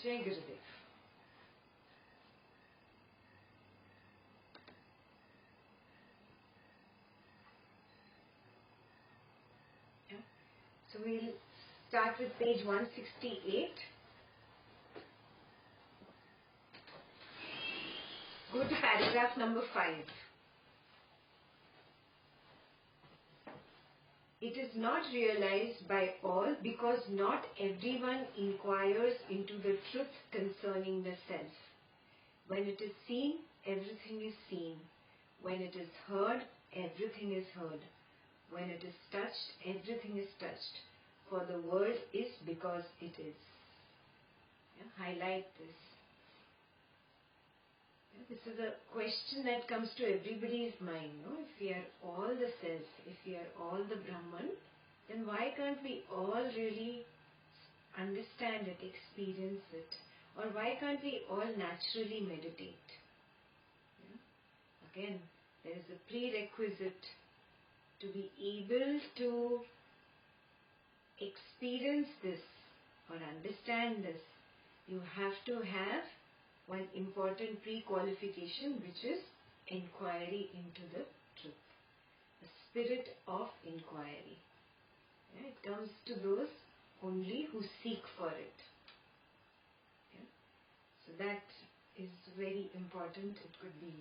Jai Gurudev. So we'll start with page 168. Go to paragraph number 5. It is not realized by all because not everyone inquires into the truth concerning the self. When it is seen, everything is seen. When it is heard, everything is heard. When it is touched, everything is touched. For the world is because it is. Highlight this. This is a question that comes to everybody's mind. No? If we are all the self, if we are all the Brahman, then why can't we all really understand it, experience it? Or why can't we all naturally meditate? Again, there is a prerequisite to be able to experience this or understand this. You have to have one important pre-qualification, which is inquiry into the truth. The spirit of inquiry. It comes to those only who seek for it. So that is very important. It could be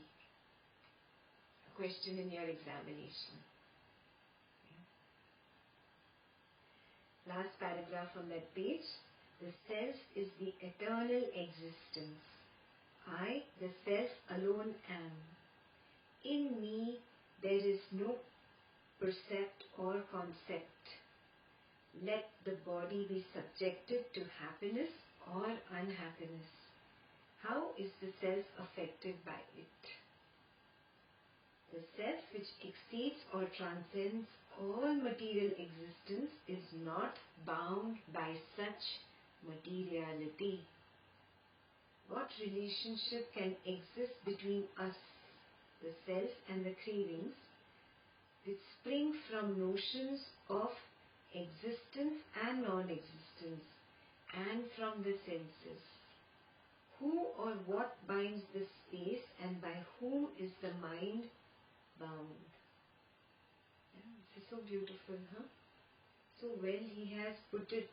a question in your examination. Last paragraph on that page. The self is the eternal existence. I, the self alone am. In me there is no percept or concept. Let the body be subjected to happiness or unhappiness. How is the self affected by it? The self which exceeds or transcends all material existence is not bound by such materiality. What relationship can exist between us, the self, and the cravings, which spring from notions of existence and non-existence, and from the senses? Who or what binds the space, and by whom is the mind bound? This is so beautiful, huh? So well he has put it,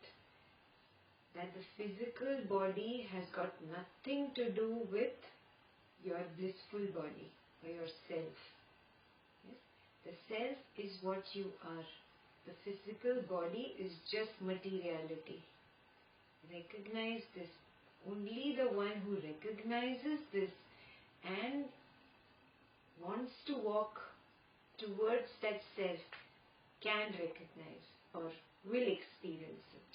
that the physical body has got nothing to do with your blissful body or your self. Yes? The self is what you are. The physical body is just materiality. Recognize this. Only the one who recognizes this and wants to walk towards that self can recognize or will experience it.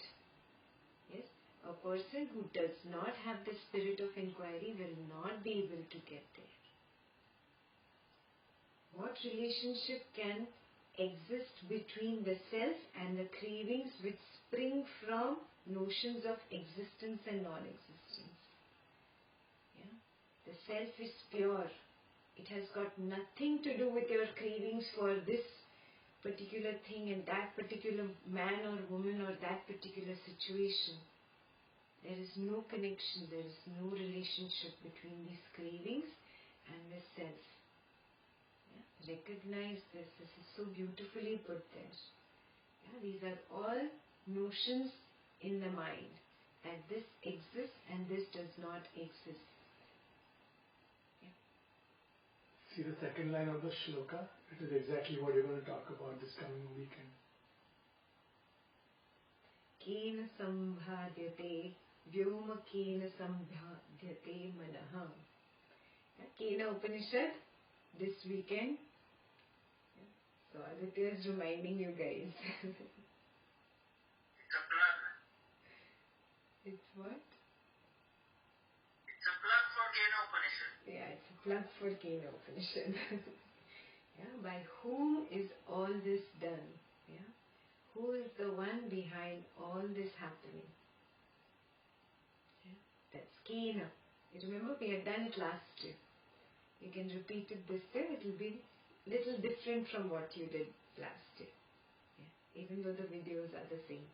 Yes, a person who does not have the spirit of inquiry will not be able to get there. What relationship can exist between the self and the cravings which spring from notions of existence and non-existence? The self is pure. It has got nothing to do with your cravings for this particular thing and that particular man or woman or that particular situation. There is no connection, there is no relationship between these cravings and the self. Recognize this. This is so beautifully put there. These are all notions in the mind, that this exists and this does not exist. See the second line of the shloka? It is exactly what you're going to talk about this coming weekend. Kena sambhadyate vyoma kena sambhadyate manaha. Kena Upanishad this weekend. So Aditya is reminding you guys. It's a plug. It's what? It's a plug for Kena Upanishad. Yeah, it's a plug for Kena Upanishad. By whom is all this done? Who is the one behind all this happening? That's Kena. You remember we had done it last year. You can repeat it this year. It will be little different from what you did last year. Even though the videos are the same.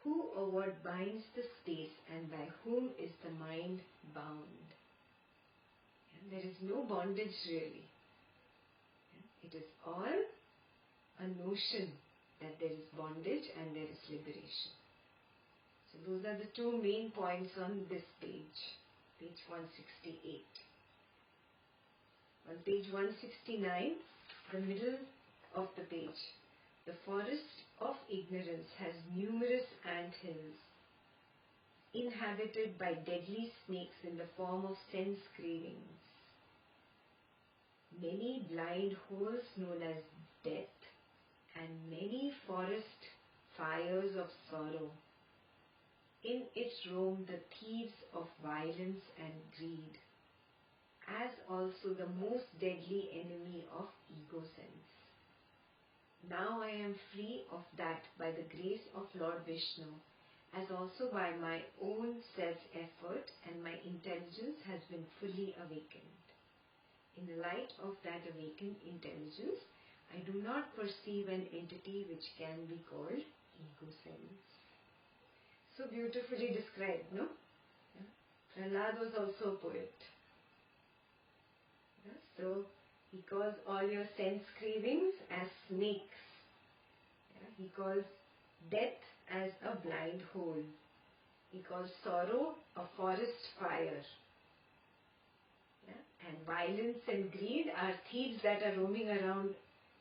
Who or what binds the space, and by whom is the mind bound? And there is no bondage really. It is all a notion that there is bondage and there is liberation. So those are the two main points on this page, page 168. On page 169, the middle of the page, the forest of ignorance has numerous anthills, inhabited by deadly snakes in the form of sense cravings. Many blind holes known as death, and many forest fires of sorrow. In it roam the thieves of violence and greed, as also the most deadly enemy of ego sense. Now I am free of that by the grace of Lord Vishnu, as also by my own self-effort, and my intelligence has been fully awakened. In the light of that awakened intelligence, I do not perceive an entity which can be called ego sense. So beautifully described, no? Yeah. Prahlad was also a poet. Yeah. So he calls all your sense cravings as snakes. Yeah. He calls death as a blind hole. He calls sorrow a forest fire. Yeah. And violence and greed are thieves that are roaming around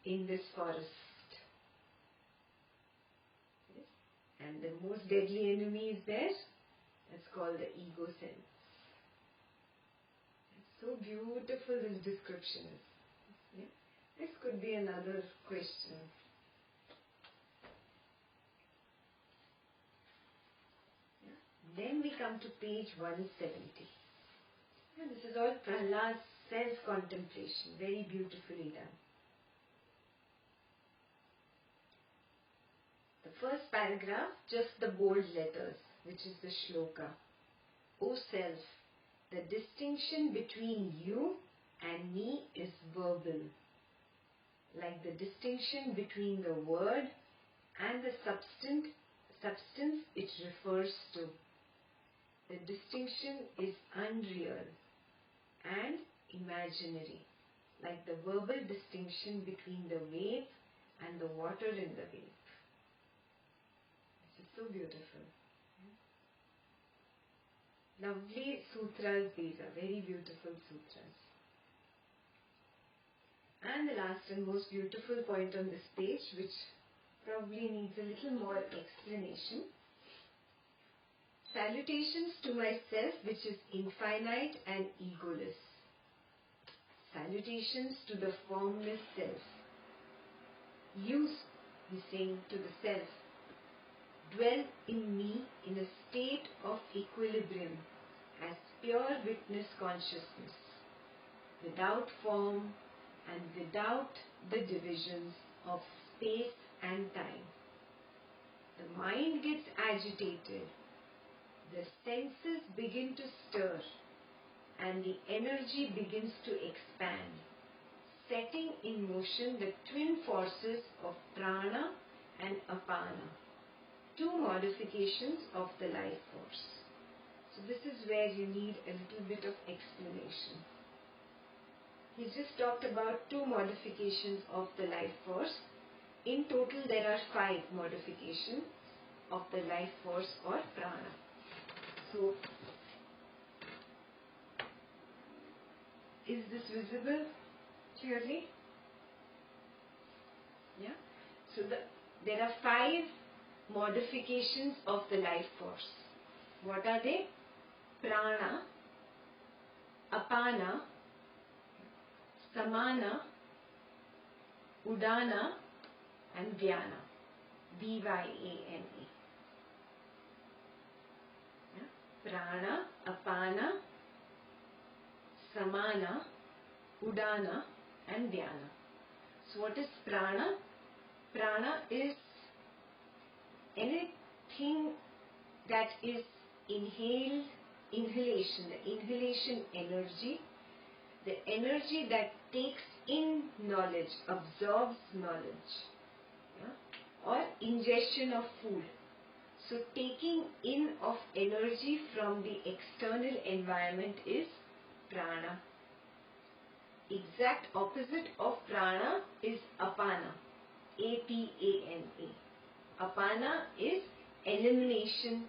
in this forest. Yes. And the most deadly enemy is there. That's called the ego sense. So beautiful this description is. Yeah. This could be another question. Yeah. Then we come to page 170. And this is all Prahlad's self-contemplation, very beautifully done. The first paragraph, just the bold letters, which is the shloka. O self, the distinction between you and me is verbal, like the distinction between the word and the substance it refers to. The distinction is unreal and imaginary, like the verbal distinction between the wave and the water in the wave. This is so beautiful. Lovely sutras these are, very beautiful sutras. And the last and most beautiful point on this page, which probably needs a little more explanation. Salutations to myself, which is infinite and egoless. Salutations to the formless self. You, he's saying to the self, dwell in me in a state of equilibrium as pure witness consciousness, without form and without the divisions of space and time. The mind gets agitated, the senses begin to stir, and the energy begins to expand, setting in motion the twin forces of prana and apana, two modifications of the life force. So this is where you need a little bit of explanation. He's just talked about two modifications of the life force. In total there are 5 modifications of the life force or prana. So, is this visible clearly? Yeah. So there are 5 modifications of the life force. What are they? Prana, apana, samana, udana, and vyana. V-Y-A-N-A. Yeah. Prana, apana, samana, udana, and vyana. So what is prana? Prana is anything that is inhalation, the inhalation energy, the energy that takes in knowledge, absorbs knowledge, yeah? Or ingestion of food. So taking in of energy from the external environment is prana. Exact opposite of prana is apana. A-P-A-N-A. Apana is elimination,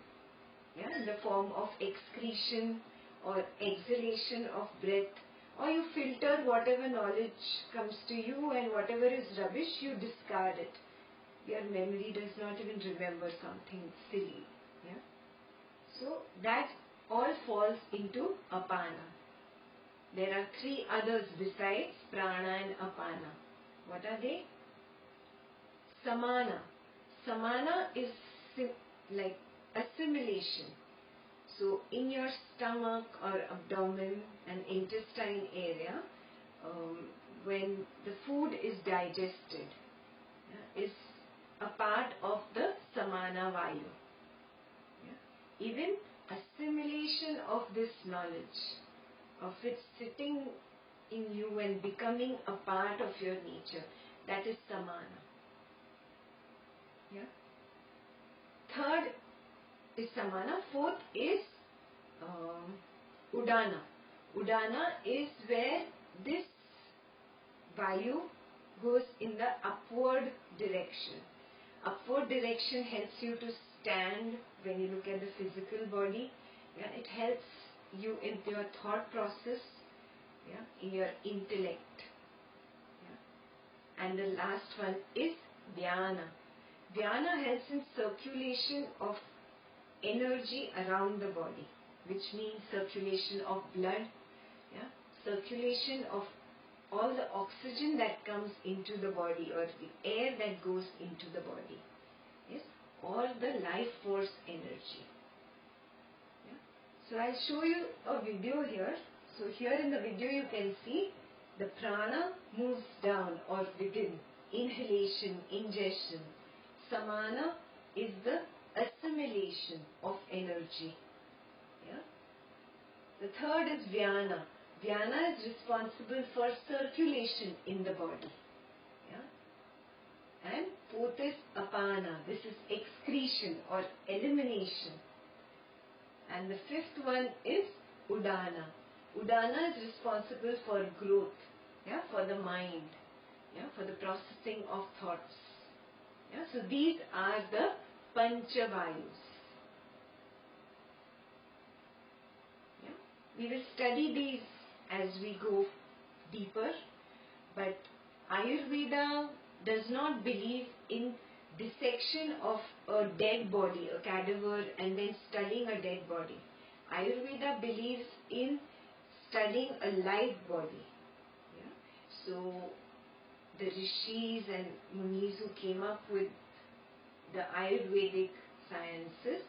in the form of excretion or exhalation of breath, or you filter whatever knowledge comes to you, and whatever is rubbish you discard it. Your memory does not even remember something silly. So that all falls into apana. There are three others besides prana and apana. What are they? Samana. Samana is like assimilation. So in your stomach or abdomen and intestine area, when the food is digested, is a part of the samana vayu. Even assimilation of this knowledge, of it sitting in you and becoming a part of your nature, that is samana. Third is samana. Fourth is udana. Udana is where this vayu goes in the upward direction. Upward direction helps you to stand when you look at the physical body. It helps you in your thought process, in your intellect. And the last one is dhyana. Dhyana helps in circulation of energy around the body, which means circulation of blood, circulation of all the oxygen that comes into the body, or the air that goes into the body, all the life force energy. So I'll show you a video here. So here in the video you can see the prana moves down or within, inhalation, ingestion. Samana is the assimilation of energy. The third is dhyana. Dhyana is responsible for circulation in the body. And fourth is apana. This is excretion or elimination. And the fifth one is udana. Udana is responsible for growth, for the mind, for the processing of thoughts. So these are the panchavayus. We will study these as we go deeper, but Ayurveda does not believe in dissection of a dead body, a cadaver, and then studying a dead body. Ayurveda believes in studying a live body. So the rishis and munis who came up with the Ayurvedic sciences,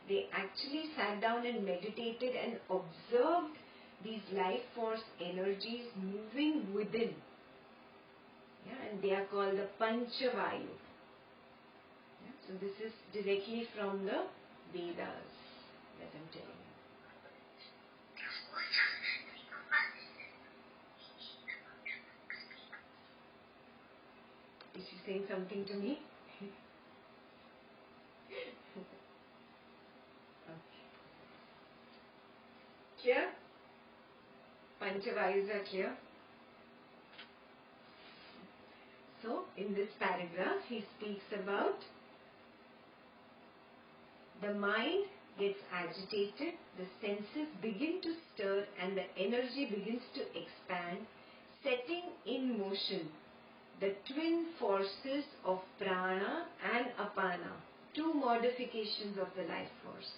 they actually sat down and meditated and observed these life force energies moving within. And they are called the Panchavayu. So this is directly from the Vedas that I'm telling you. Is she saying something to me? Okay. Clear? Panchavayus are clear? So, in this paragraph, he speaks about the mind gets agitated, the senses begin to stir, and the energy begins to expand, setting in motion the twin forces of prana and apana, two modifications of the life force.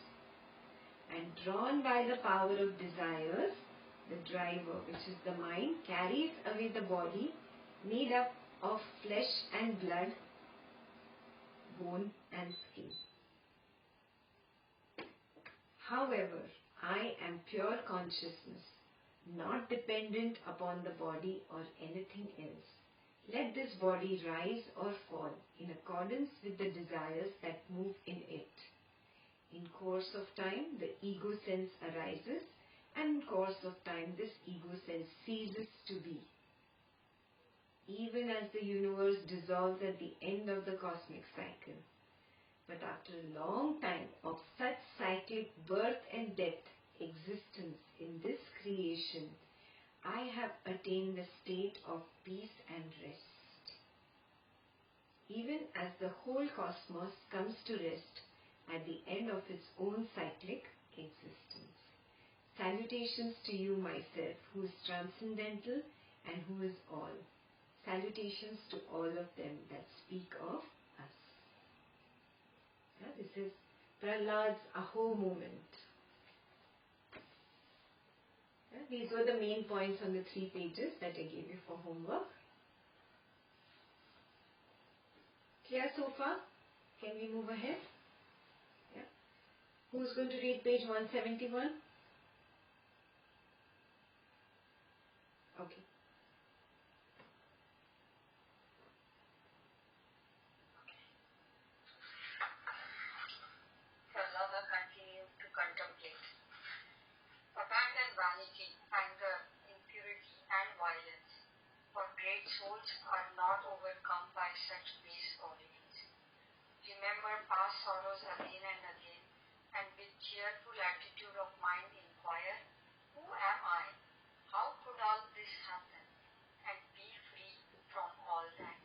And drawn by the power of desires, the driver, which is the mind, carries away the body made up of flesh and blood, bone and skin. However, I am pure consciousness, not dependent upon the body or anything else. Let this body rise or fall in accordance with the desires that move in it. In course of time, the ego sense arises, and in course of time, this ego sense ceases to be. Even as the universe dissolves at the end of the cosmic cycle, But after a long time of such cyclic birth and death existence in this creation, I have attained the state of peace and rest. Even as the whole cosmos comes to rest at the end of its own cyclic existence. Salutations to you, myself, who is transcendental and who is all. Salutations to all of them that speak of us. Yeah, this is Prahlad's Aho moment. Yeah, these were the main points on the 3 pages that I gave you for homework. Clear so far? Can we move ahead? Yeah. Who's going to read page 171? Okay. Prahlada continued to contemplate. Abandon vanity, anger, impurity, and violence, for great souls are not overcome by such base qualities. Remember past sorrows again and again, and with cheerful attitude of mind inquire, who am I? How could all this happen? And be free from all that.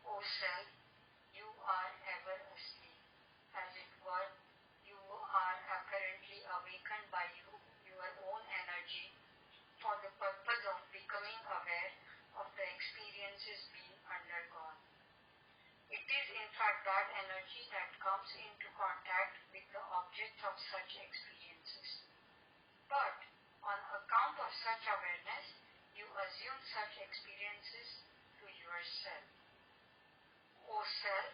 O self, you are ever asleep. As it were, you are apparently awakened by your own energy for the purpose of becoming aware of the experiences being undergone. It is in fact that energy that comes into contact with the objects of such experiences. But on account of such awareness, you assume such experiences to yourself. O self,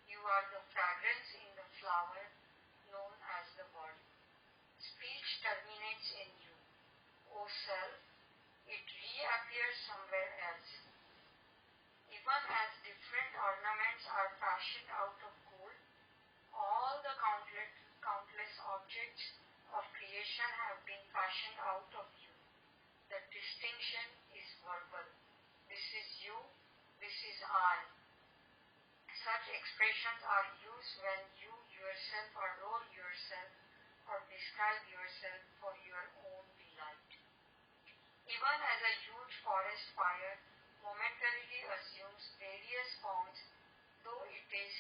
you are the fragrance in the flower known as the body. Speech terminates in you. O self, it reappears somewhere else. Even as different ornaments are fashioned out of gold, all the countless objects of creation have been fashioned out of you. The distinction is verbal. This is you, this is I. Such expressions are used when you yourself arrow yourself or describe yourself for your own delight. Even as a huge forest fire momentarily assumes various forms, though it is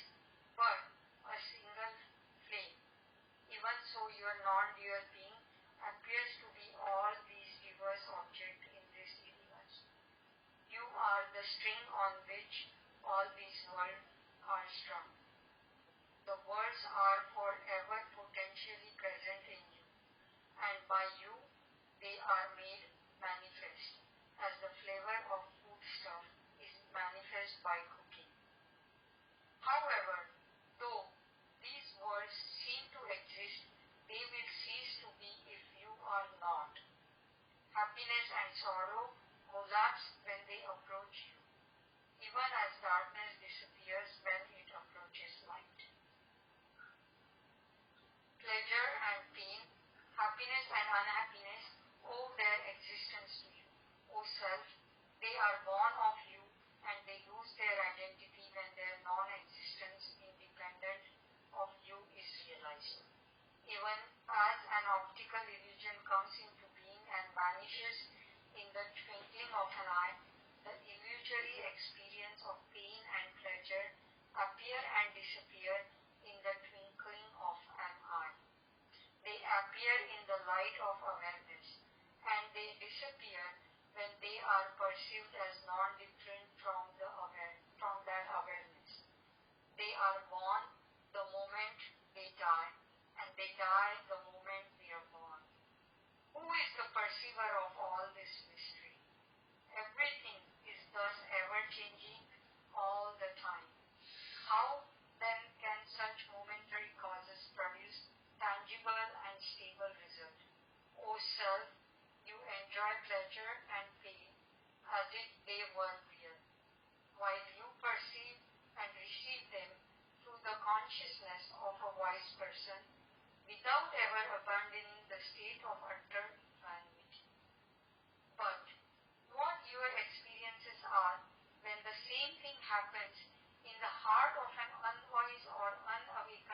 but a single flame, even so your non-dual being appears to be all these diverse objects in this universe. You are the string on which all these worlds are strung. The worlds are forever potentially present in you, and by you they are made manifest, as the flavor of foodstuff is manifest by cooking. However, though these worlds seem to exist, they will cease to be if you are not. Happiness and sorrow collapse when they approach you, even as darkness disappears when it approaches light. Pleasure and pain, happiness and unhappiness owe their existence to you. O self, they are born of you and they lose their identity when their non-existence independent of you is realized. Even as an optical illusion comes into being and vanishes in the twinkling of an eye, the illusory experience of pain and pleasure appear and disappear in the twinkling of an eye. They appear in the light of awareness, and they disappear when they are perceived as non-different from that awareness. They are born the moment they die, and they die the moment they are born. Who is the perceiver of all this mystery? Everything is thus ever-changing all the time. How then can such momentary causes produce tangible and stable result? O self, you enjoy pleasure and pain as if they were real, while you perceive and receive them through the consciousness of a wise person without ever abandoning the state of utter equanimity. But what your experiences are when the same thing happens in the heart of an unwise or unawakened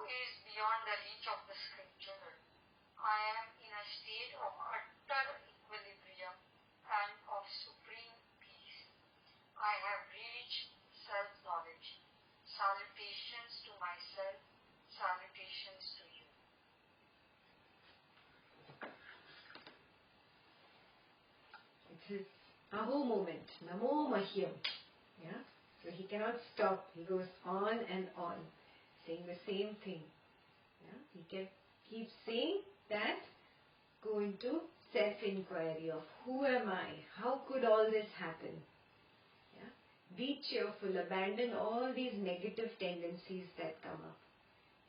is beyond the reach of the scripture. I am in a state of utter equilibrium and of supreme peace. I have reached self-knowledge. Salutations to myself, salutations to you. It's his aho moment, namo mahyam. Yeah? So he cannot stop. He goes on and on, saying the same thing. Yeah? He can keep saying that, go into self-inquiry of who am I? How could all this happen? Yeah? Be cheerful, abandon all these negative tendencies that come up.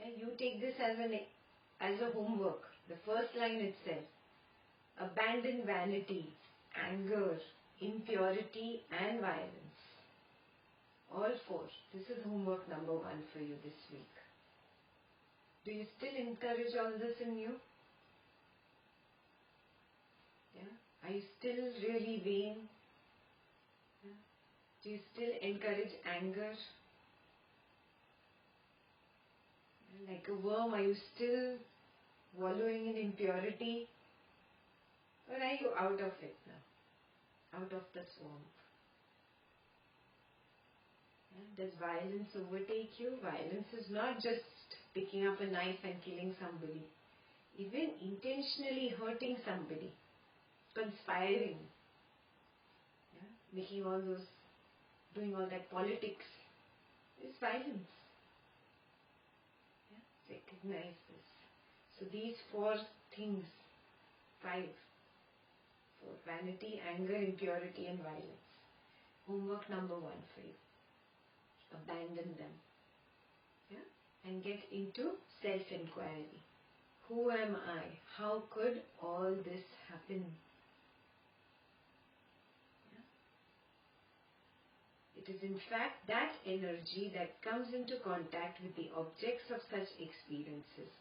And you take this as a homework. The first line itself. Abandon vanity, anger, impurity and violence. All four. This is homework number 1 for you this week. Do you still encourage all this in you? Yeah? Are you still really vain? Yeah? Do you still encourage anger? Like a worm, are you still wallowing in impurity? Or are you out of it now? Out of the swamp? Yeah? Does violence overtake you? Violence is not just picking up a knife and killing somebody. Even intentionally hurting somebody. Conspiring. Yeah? Doing all that politics is violence. Yeah? Recognize this. So these 4 things, 5. Vanity, anger, impurity and violence. Homework number 1 for you. Abandon them. Yeah? And get into self-inquiry. Who am I? How could all this happen? Yeah? It is in fact that energy that comes into contact with the objects of such experiences.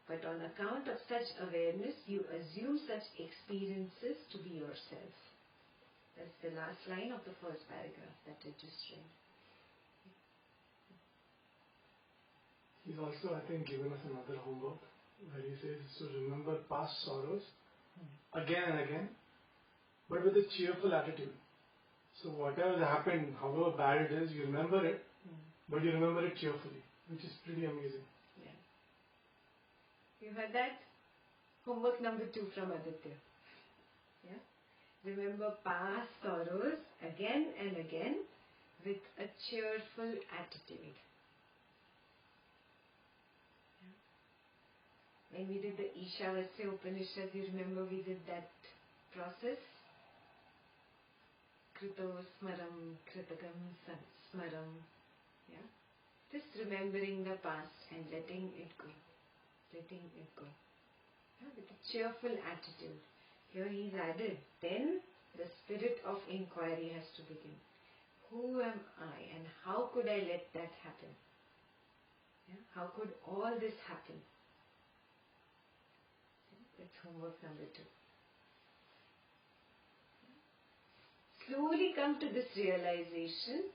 But on account of such awareness, you assume such experiences to be yourself. That's the last line of the first paragraph that I just read. He's also, I think, given us another homework where he says to remember past sorrows again and again, but with a cheerful attitude. So whatever has happened, however bad it is, you remember it, but you remember it cheerfully, which is pretty amazing. You heard that? Homework number 2 from Aditya. Yeah? Remember past sorrows again and again with a cheerful attitude. Yeah? When we did the Ishavasya Upanishad, you remember we did that process? Krito smaram, kritakam smaram. Yeah? Just remembering the past and letting it go. Letting it go. Yeah, with a cheerful attitude. Here he's added, then the spirit of inquiry has to begin. Who am I and how could I let that happen? Yeah, how could all this happen? Yeah, that's homework number 2. Yeah. Slowly come to this realization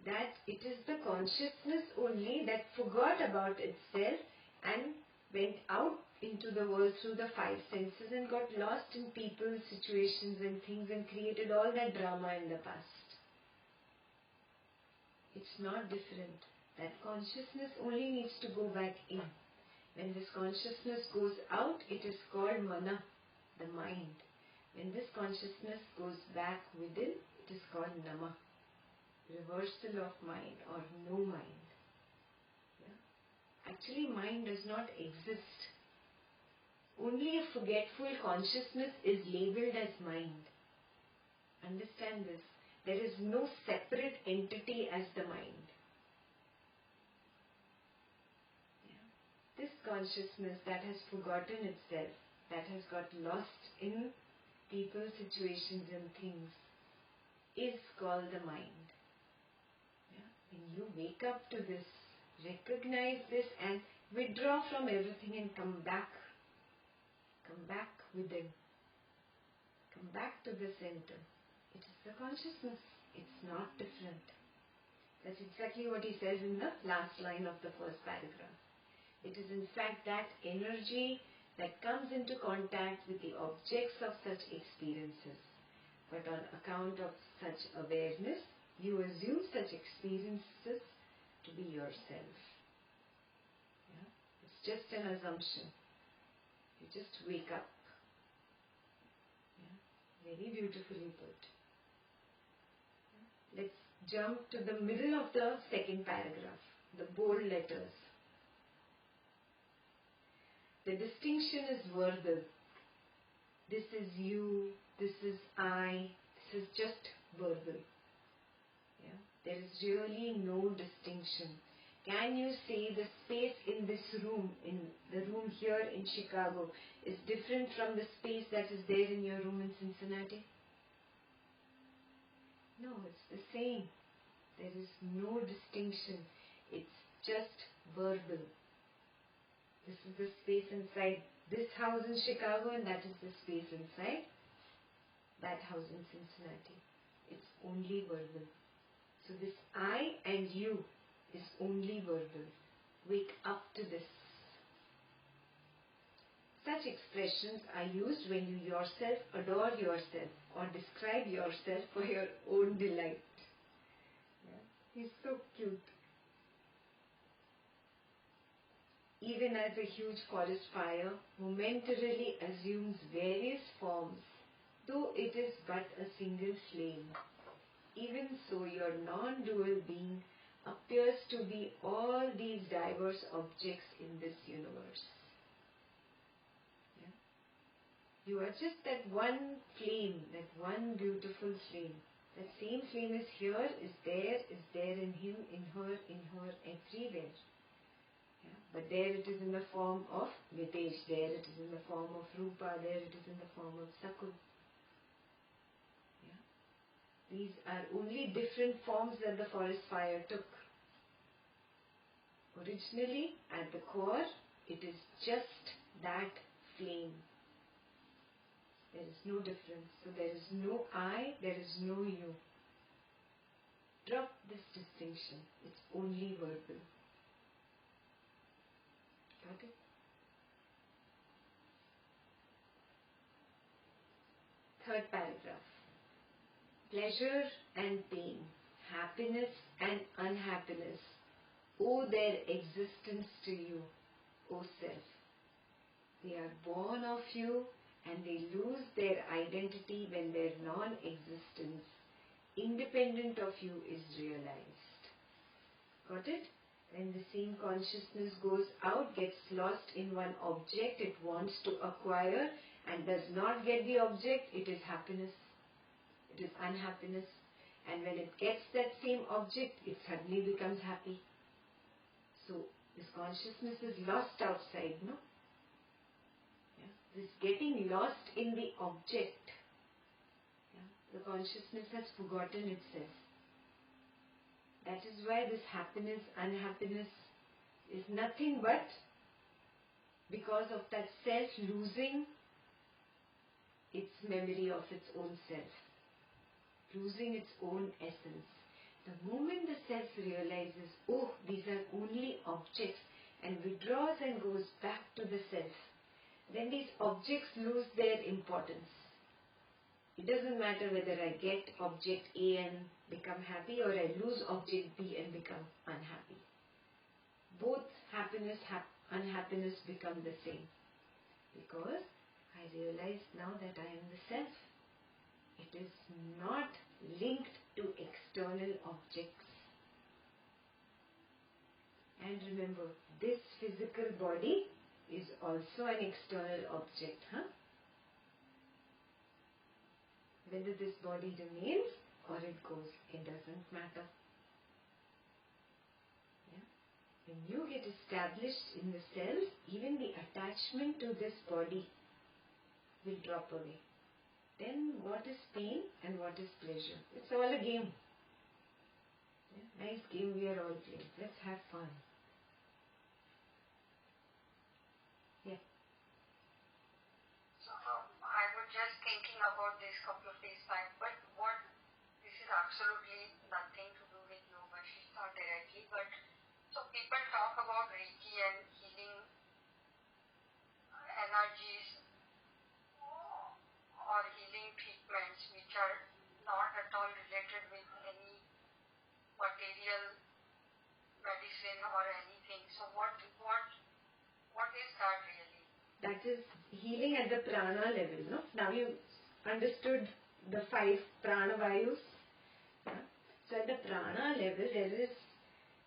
that it is the consciousness only that forgot about itself and went out into the world through the 5 senses and got lost in people, situations and things and created all that drama in the past. It's not different. That consciousness only needs to go back in. When this consciousness goes out, it is called mana, the mind. When this consciousness goes back within, it is called nama, reversal of mind or no mind. Actually, mind does not exist. Only a forgetful consciousness is labeled as mind. Understand this. There is no separate entity as the mind. Yeah. This consciousness that has forgotten itself, that has got lost in people, situations and things, is called the mind. Yeah. When you wake up to this, recognize this and withdraw from everything and come back. Come back within. Come back to the center. It is the consciousness. It's not different. That's exactly what he says in the last line of the first paragraph. It is in fact that energy that comes into contact with the objects of such experiences. But on account of such awareness, you assume such experiences to be yourself. Yeah? It's just an assumption. You just wake up. Yeah? Very beautifully put. Yeah? Let's jump to the middle of the second paragraph, the bold letters. The distinction is verbal. This is you, this is I, this is just verbal. Yeah? There is really no distinction. Can you say the space in this room, in the room here in Chicago, is different from the space that is there in your room in Cincinnati? No, it's the same. There is no distinction. It's just verbal. This is the space inside this house in Chicago, and that is the space inside that house in Cincinnati. It's only verbal. So this I and you is only verbal. Wake up to this. Such expressions are used when you yourself adore yourself or describe yourself for your own delight. Yeah? He's so cute. Even as a huge forest fire momentarily assumes various forms, though it is but a single flame, even so your non-dual being appears to be all these diverse objects in this universe. Yeah? You are just that one flame, that one beautiful flame. That same flame is here, is there in him, in her, everywhere. Yeah? But there it is in the form of Mitesh, there it is in the form of Rupa, there it is in the form of Sakul. Yeah? These are only different forms that the forest fire took. Originally, at the core, it is just that flame. There is no difference. So there is no I, there is no you. Drop this distinction. It's only verbal. Got it? Third paragraph. Pleasure and pain, happiness and unhappiness owe their existence to you, O Self. They are born of you and they lose their identity when their non-existence, independent of you, is realized. Got it? When the same consciousness goes out, gets lost in one object it wants to acquire and does not get the object, it is happiness. It is unhappiness. And when it gets that same object, it suddenly becomes happy. So this consciousness is lost outside, no? Yeah? This getting lost in the object. Yeah? The consciousness has forgotten itself. That is why this happiness, unhappiness is nothing but because of that self losing its memory of its own self, losing its own essence. The moment the self realizes, oh, these are only objects, and withdraws and goes back to the self, then these objects lose their importance. It doesn't matter whether I get object A and become happy or I lose object B and become unhappy. Both happiness, unhappiness become the same. Because I realize now that I am the self. It is not linked to external objects. And remember, this physical body is also an external object. Whether this body remains or it goes, it doesn't matter. Yeah? When you get established in the self, even the attachment to this body will drop away. Then what is pain and what is pleasure? It's all a game. Yeah? Nice game we are all playing. Let's have fun. Yeah. So I was just thinking about this couple of days back, but this is absolutely nothing to do with yoga, Vasistha directly, but so people talk about Reiki and healing real medicine or anything. So what is that really? That is healing at the prana level, no? Now you understood the 5 prana vayus. Yeah? So at the prana level, there is,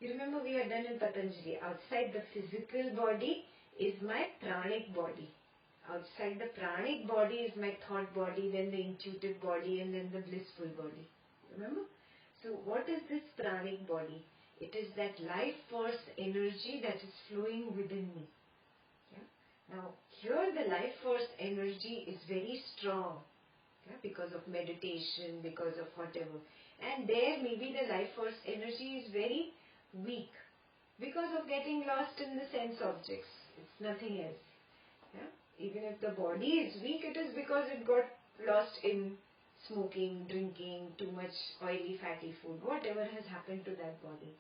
you remember we had done in Patanjali, outside the physical body is my pranic body. Outside the pranic body is my thought body, then the intuitive body, and then the blissful body. Remember? So what is this pranic body? It is that life force energy that is flowing within me. Now, here the life force energy is very strong, because of meditation, because of whatever. And there maybe the life force energy is very weak because of getting lost in the sense objects. It's nothing else. Even if the body is weak, it is because it got lost in smoking, drinking, too much oily, fatty food, whatever has happened to that body.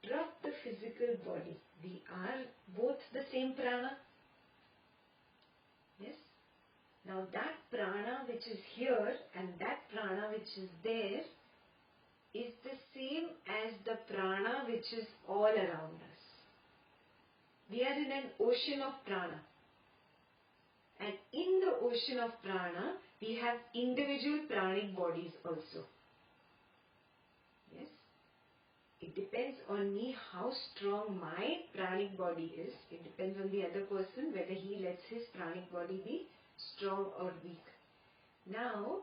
Drop the physical body. We are both the same prana. Yes? Now that prana which is here and that prana which is there is the same as the prana which is all around us. We are in an ocean of prana. And in the ocean of prana, we have individual pranic bodies also. Yes? It depends on me how strong my pranic body is. It depends on the other person whether he lets his pranic body be strong or weak. Now,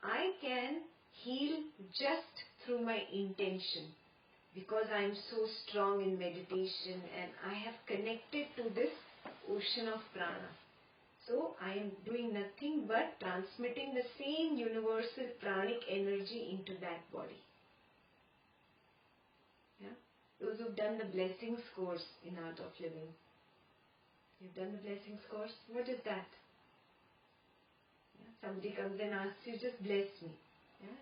I can heal just through my intention because I am so strong in meditation and I have connected to this ocean of prana. So, I am doing nothing but transmitting the same universal pranic energy into that body. Those who've done the blessings course in Art of Living. You've done the blessings course? What is that? Somebody comes and asks you, just bless me.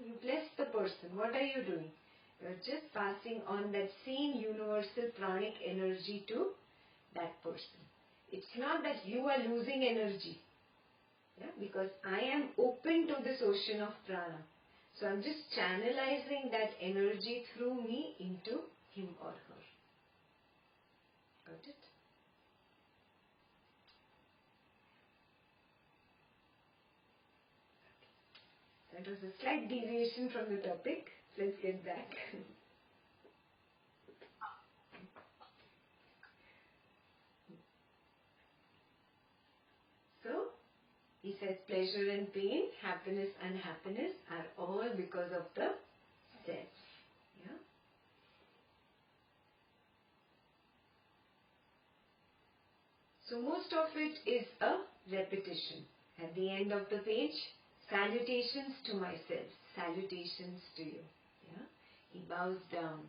You bless the person. What are you doing? You're just passing on that same universal pranic energy to that person. It's not that you are losing energy. Because I am open to this ocean of prana. So I'm just channelizing that energy through me into him or her. Got it? That was a slight deviation from the topic. Let's get back. So, he says pleasure and pain, happiness and unhappiness are all because of the self. So most of it is a repetition. At the end of the page, salutations to myself, salutations to you. He bows down.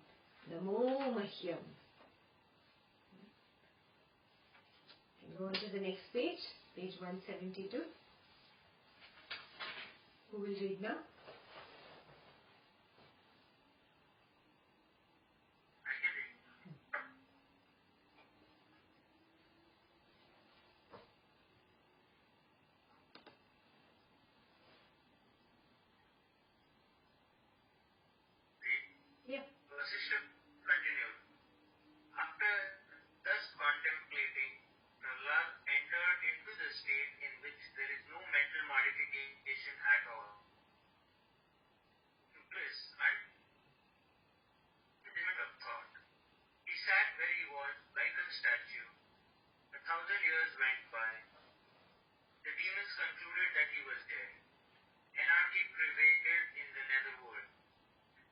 Namo Mahyam. Go on to the next page, page 172. Who will read now? Vasistha continued. After thus contemplating, Prahlad entered into the state in which there is no mental modification at all. To bliss and limit of thought. He sat where he was like a statue. 1,000 years went by. The demons concluded that he was dead. Anarchy prevailed in the netherworld.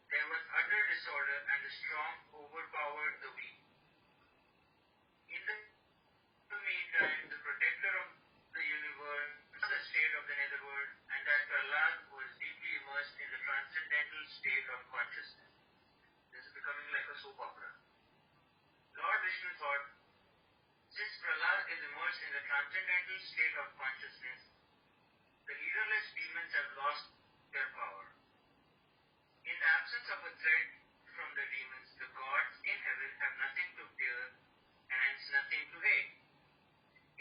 There was utter disorder and the strong overpowered the weak. In the meantime, the protector of the universe saw the state of the netherworld and that Prahlad was deeply immersed in the transcendental state of consciousness. This is becoming like a soap opera. Lord Vishnu thought, since Prahlad is immersed in the transcendental state of consciousness, the leaderless demons have lost their power. In the absence of a threat from the demons, the gods in heaven have nothing to fear and hence nothing to hate.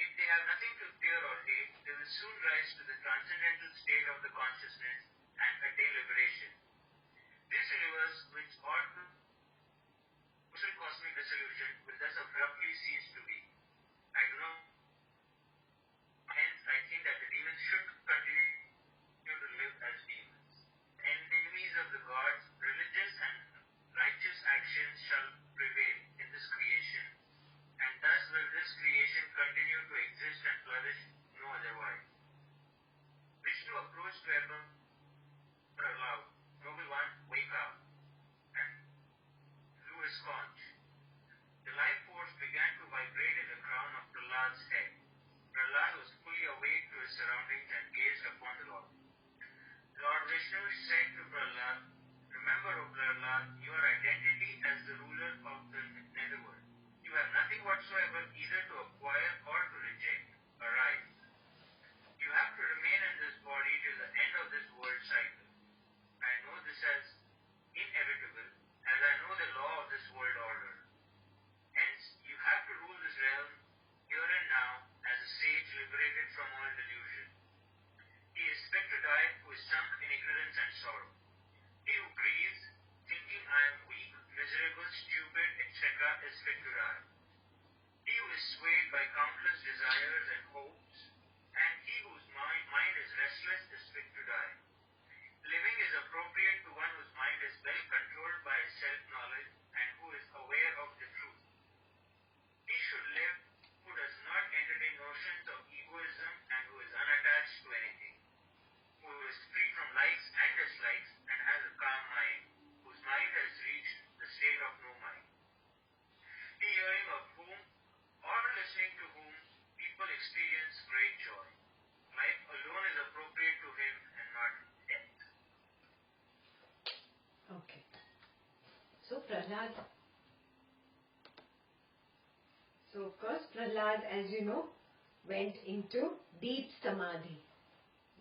If they have nothing to fear or hate, they will soon rise to the transcendental state of the consciousness and attain liberation. This universe universe which ought to cosmic dissolution will thus abruptly cease to be. I do not. Hence, I think that the demons should continue to live as demons. Enemies of the gods, religious and righteous actions shall prevail in this creation, and thus will this creation continue to exist and flourish no otherwise. Vishnu approached to aloud, "Noble one, wake up," and blew his conch. The life force began to vibrate in the crown of Prahlad's head. Prahlad was fully awake to his surroundings and gazed upon the Lord. Lord Vishnu said to Prahlad, "Remember, O Prahlad, your identity as the ruler of the netherworld. You have nothing whatsoever either to acquire or to reject. Arise. You have to remain in this body till the end of this world cycle. I know this as inevitable, as I know the law of this world order. Hence, you have to rule this realm here and now as a sage liberated from all delusion. He is fit to die who is sunk in ignorance and sorrow. He who grieves, thinking I am weak, miserable, stupid, etc., is fit to die. He who is swayed by countless desires and hopes, and he whose mind is restless is fit to die. Living is appropriate to one whose mind is well controlled by self-knowledge and who is aware of the truth. He should live who does not entertain notions of egoism and who is unattached to anything, who is free from likes and dislikes and has a calm mind, whose mind has reached the state of no mind. He hearing of whom or listening to whom people experience great joy. Life alone is appropriate to him and not death." Okay. So Prahlad. So of course Prahlad, as you know, went into deep samadhi.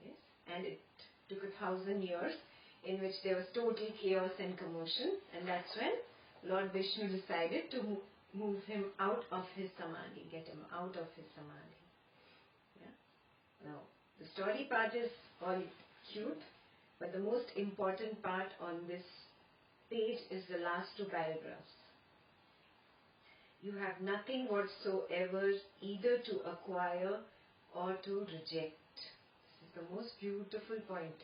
Yes? And it took 1,000 years in which there was total chaos and commotion, and that's when Lord Vishnu decided to move him out of his samadhi, get him out of his samadhi. Yeah? Now, the story part is all cute, but the most important part on this page is the last two paragraphs. You have nothing whatsoever either to acquire or to reject. This is the most beautiful point.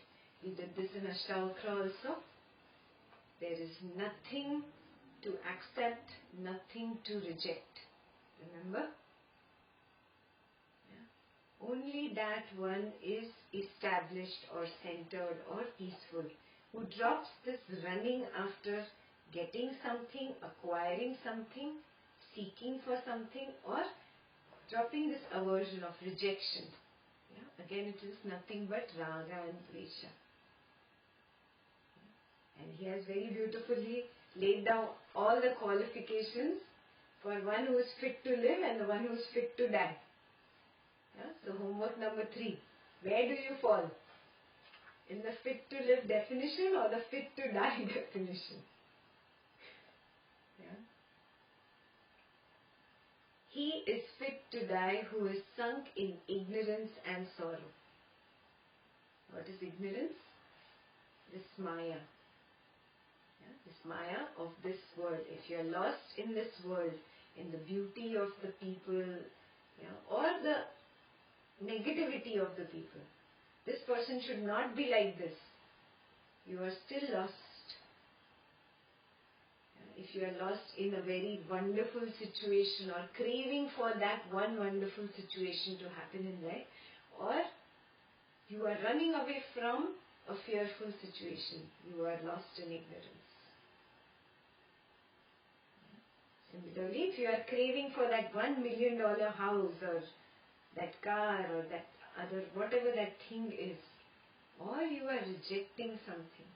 We did this in Ashtavakra also. There is nothing to accept, nothing to reject. Remember? Yeah. Only that one is established or centered or peaceful, who drops this running after getting something, acquiring something, seeking for something, or dropping this aversion of rejection. Yeah? Again, it is nothing but raga and dvesha. And he has very beautifully laid down all the qualifications for one who is fit to live and the one who is fit to die. Yeah? So homework number 3. Where do you fall? In the fit to live definition or the fit to die definition? Yeah? He is fit to die who is sunk in ignorance and sorrow. What is ignorance? This Maya. Yeah? This Maya of this world. If you are lost in this world, in the beauty of the people, or the negativity of the people, this person should not be like this. You are still lost. If you are lost in a very wonderful situation or craving for that one wonderful situation to happen in life, or you are running away from a fearful situation, you are lost in ignorance. Similarly, if you are craving for that $1 million house or that car or that other, whatever that thing is, or you are rejecting something,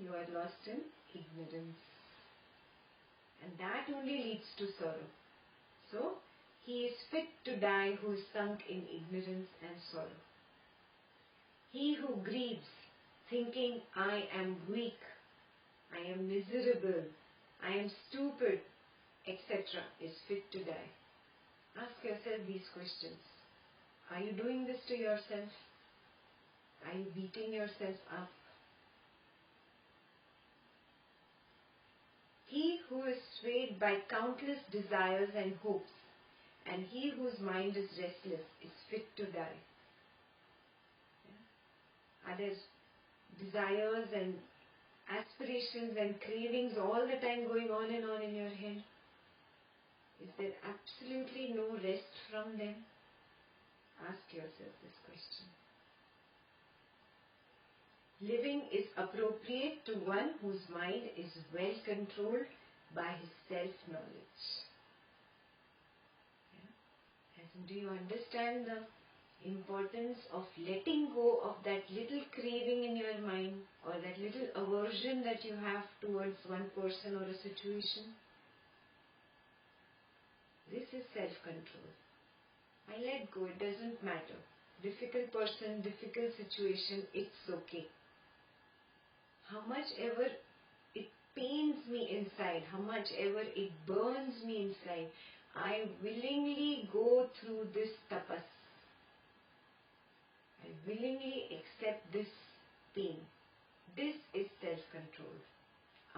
you are lost in ignorance. And that only leads to sorrow. So, he is fit to die who is sunk in ignorance and sorrow. He who grieves, thinking, I am weak, I am miserable, I am stupid, etc., is fit to die. Ask yourself these questions. Are you doing this to yourself? Are you beating yourself up? He who is swayed by countless desires and hopes, and he whose mind is restless, is fit to die. Are there desires and aspirations and cravings all the time going on and on in your head? Is there absolutely no rest from them? Ask yourself this question. Living is appropriate to one whose mind is well controlled by his self-knowledge. And do you understand the importance of letting go of that little craving in your mind or that little aversion that you have towards one person or a situation? This is self-control. I let go, it doesn't matter. Difficult person, difficult situation, it's okay. How much ever it pains me inside, how much ever it burns me inside, I willingly go through this tapas. I willingly accept this pain. This is self-control.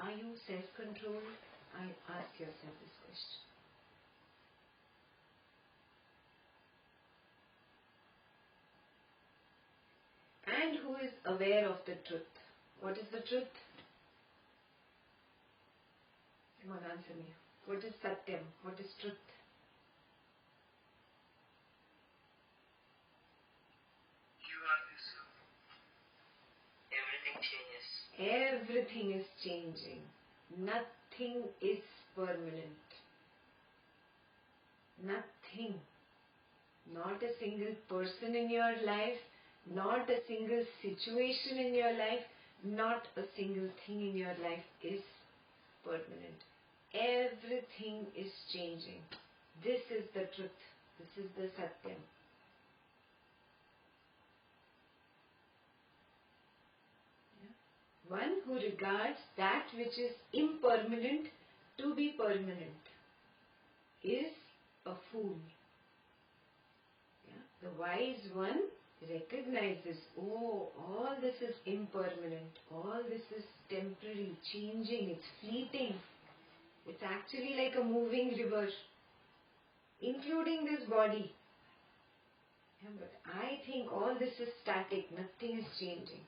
Are you self-controlled? I ask yourself this question. And who is aware of the truth? What is the truth? Come on, answer me. What is Satyam? What is truth? Everything is changing. Nothing is permanent. Nothing. Not a single person in your life, not a single situation in your life, not a single thing in your life is permanent. Everything is changing. This is the truth. This is the Satyam. One who regards that which is impermanent to be permanent is a fool. The wise one recognizes, oh, all this is impermanent, all this is temporary, changing, it's fleeting. It's actually like a moving river, including this body. But I think all this is static, nothing is changing.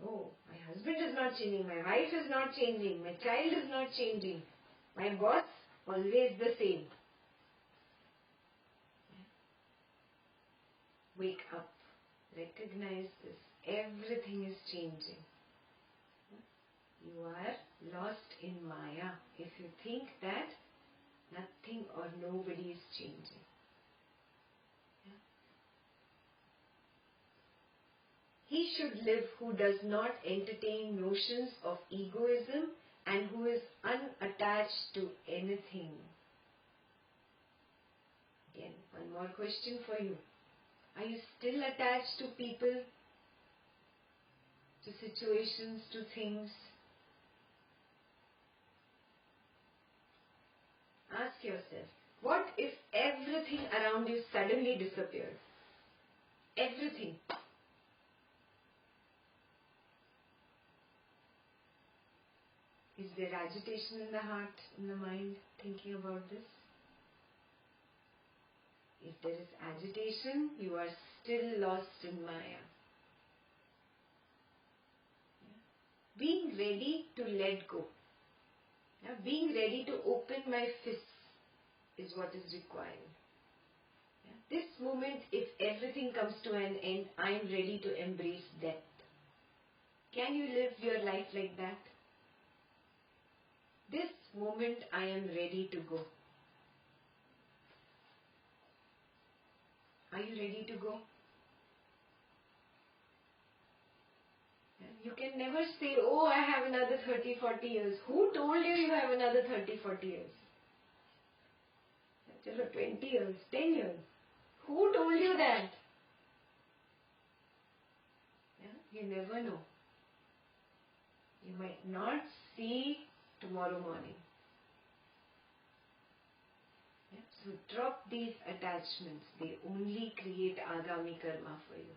Oh, my husband is not changing, my wife is not changing, my child is not changing, my boss always the same. Wake up, recognize this, everything is changing. You are lost in Maya if you think that nothing or nobody is changing. He should live who does not entertain notions of egoism and who is unattached to anything. Again, one more question for you. Are you still attached to people, to situations, to things? Ask yourself, what if everything around you suddenly disappeared? Everything. Is there agitation in the heart, in the mind, thinking about this? If there is agitation, you are still lost in Maya. Being ready to let go. Being ready to open my fists is what is required. This moment, if everything comes to an end, I am ready to embrace death. Can you live your life like that? This moment, I am ready to go. Are you ready to go? You can never say, oh, I have another 30, 40 years. Who told you you have another 30, 40 years? 20 years, 10 years. Who told you that? You never know. You might not see tomorrow morning. So drop these attachments. They only create agami karma for you.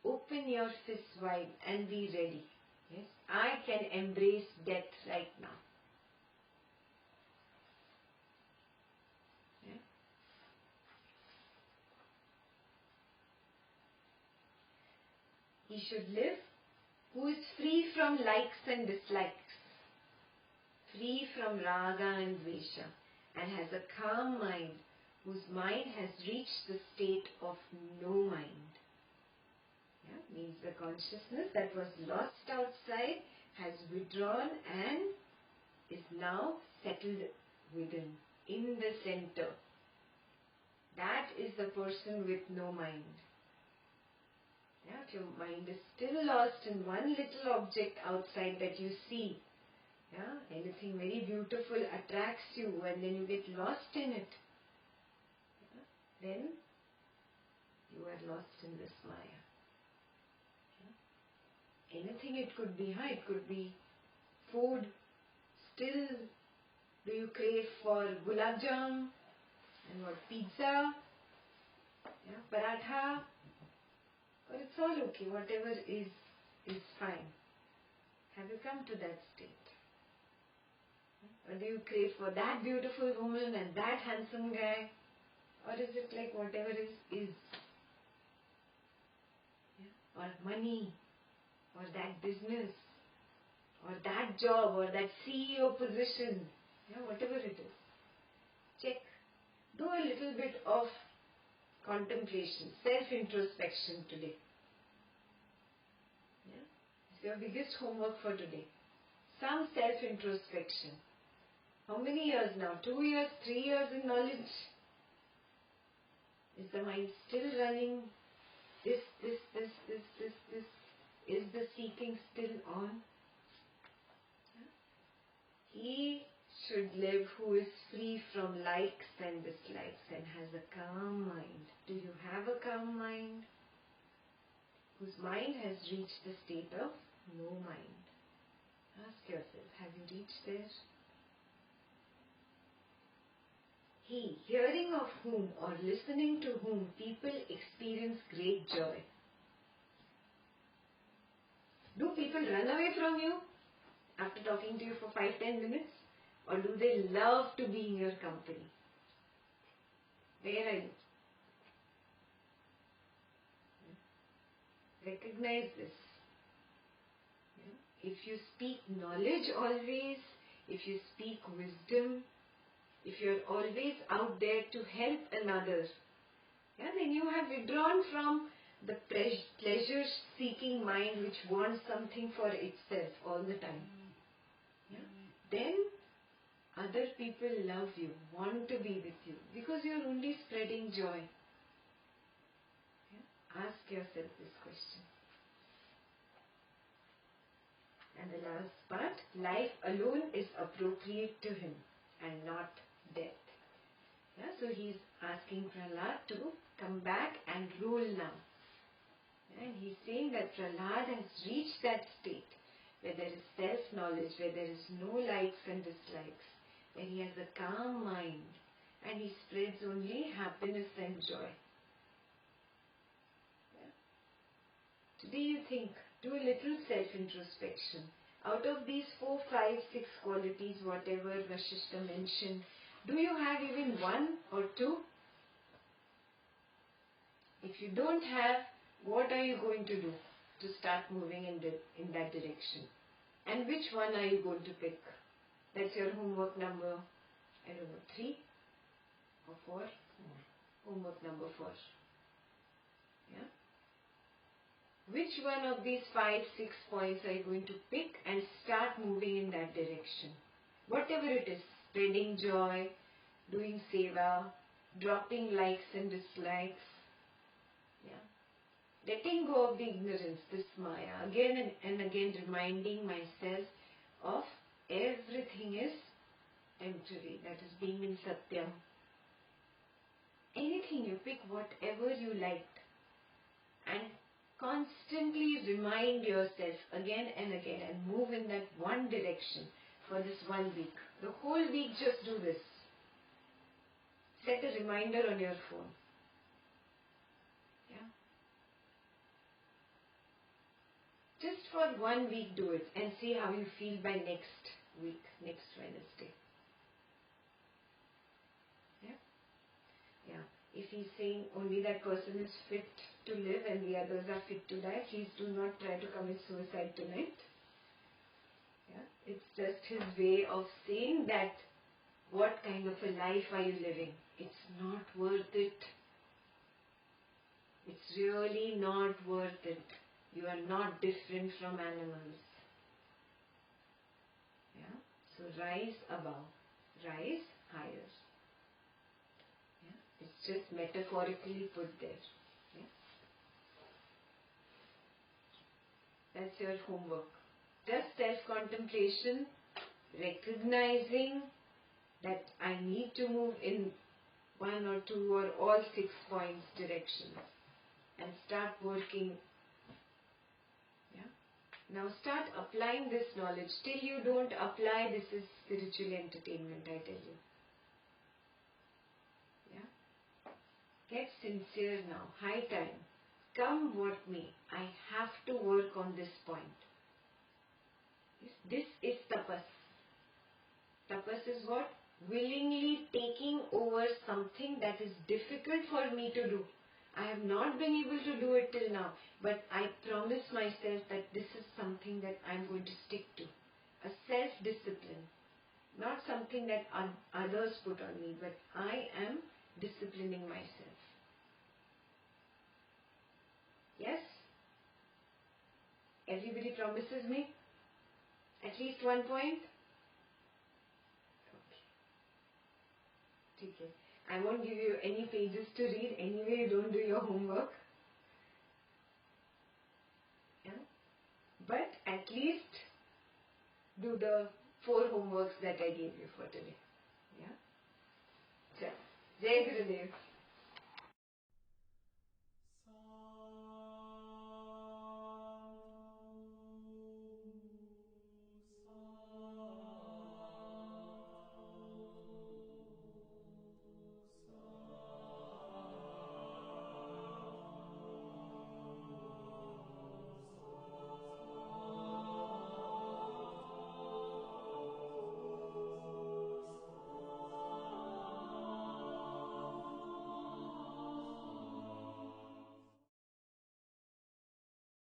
Open your fists wide and be ready. Yes, I can embrace death right now. he should live who is free from likes and dislikes, free from raga and dvesha, and has a calm mind, whose mind has reached the state of no mind. Yeah, means the consciousness that was lost outside has withdrawn and is now settled within, in the center. That is the person with no mind. Yeah, if your mind is still lost in one little object outside that you see, yeah, anything very beautiful attracts you and then you get lost in it, yeah, then you are lost in this Maya. Yeah. Anything it could be, it could be food. Still, do you crave for gulab jam and what, pizza, yeah, paratha? But it's all okay, whatever is fine. Have you come to that state? Or do you crave for that beautiful woman and that handsome guy? Or is it like whatever is? Yeah? Or money, or that business, or that job, or that CEO position, yeah, whatever it is. Check. Do a little bit of contemplation, self-introspection today. Yeah? It's your biggest homework for today. Some self-introspection. How many years now? 2 years, 3 years in knowledge? Is the mind still running? This. Is the seeking still on? Yeah? He should live who is free from likes and dislikes and has a calm mind. Do you have a calm mind? Whose mind has reached the state of no mind. Ask yourself, have you reached there? He, hearing of whom or listening to whom people experience great joy. Do people run away from you after talking to you for 5-10 minutes? Or do they love to be in your company? Where are you? Recognize this. If you speak knowledge always, if you speak wisdom, if you are always out there to help another, yeah, then you have withdrawn from the pleasure-seeking mind which wants something for itself all the time. Yeah? Then other people love you, want to be with you, because you are only spreading joy. Yeah? Ask yourself this question. And the last part, life alone is appropriate to him and not death. Yeah? So he is asking Prahlad to come back and rule now. And he's saying that Prahlad has reached that state where there is self-knowledge, where there is no likes and dislikes, where he has a calm mind and he spreads only happiness and joy. Yeah? Today you think, do a little self-introspection. Out of these 4, 5, 6 qualities, whatever Vasistha mentioned, do you have even 1 or 2? If you don't have, what are you going to do to start moving in that direction? And which one are you going to pick? That's your homework number, 3 or 4? Homework number 4. Yeah? Which one of these 5, 6 points are you going to pick and start moving in that direction? Whatever it is, spreading joy, doing seva, dropping likes and dislikes, yeah, letting go of the ignorance, this Maya, again and again reminding myself of everything is temporary, that is being in Satyam. Anything you pick, whatever you liked, and constantly remind yourself again and again and move in that one direction for this 1 week. The whole week just do this. Set a reminder on your phone. Yeah. Just for 1 week do it and see how you feel by next week, next Wednesday. Yeah. Yeah. If he's saying only that person is fit to live and the others are fit to die, please do not try to commit suicide tonight. Yeah? It's just his way of saying that what kind of a life are you living? It's not worth it. It's really not worth it. You are not different from animals. Yeah? So rise above. Rise higher. Yeah? It's just metaphorically put there. Yeah? That's your homework. Just self-contemplation, recognizing that I need to move in 1 or 2 or all 6 points directions and start working. Yeah? Now start applying this knowledge. Till you don't apply, this is spiritual entertainment, I tell you. Yeah? Get sincere now. High time. Come what may. I have to work on this point. This is tapas. Tapas is what? Willingly taking over something that is difficult for me to do. I have not been able to do it till now, but I promise myself that this is something that I am going to stick to. A self-discipline. Not something that others put on me, but I am disciplining myself. Yes? Everybody promises me? At least 1 point? Okay. I won't give you any pages to read. Anyway, you don't do your homework. Yeah? But at least do the 4 homeworks that I gave you for today. Yeah? So, Jai Gurudev.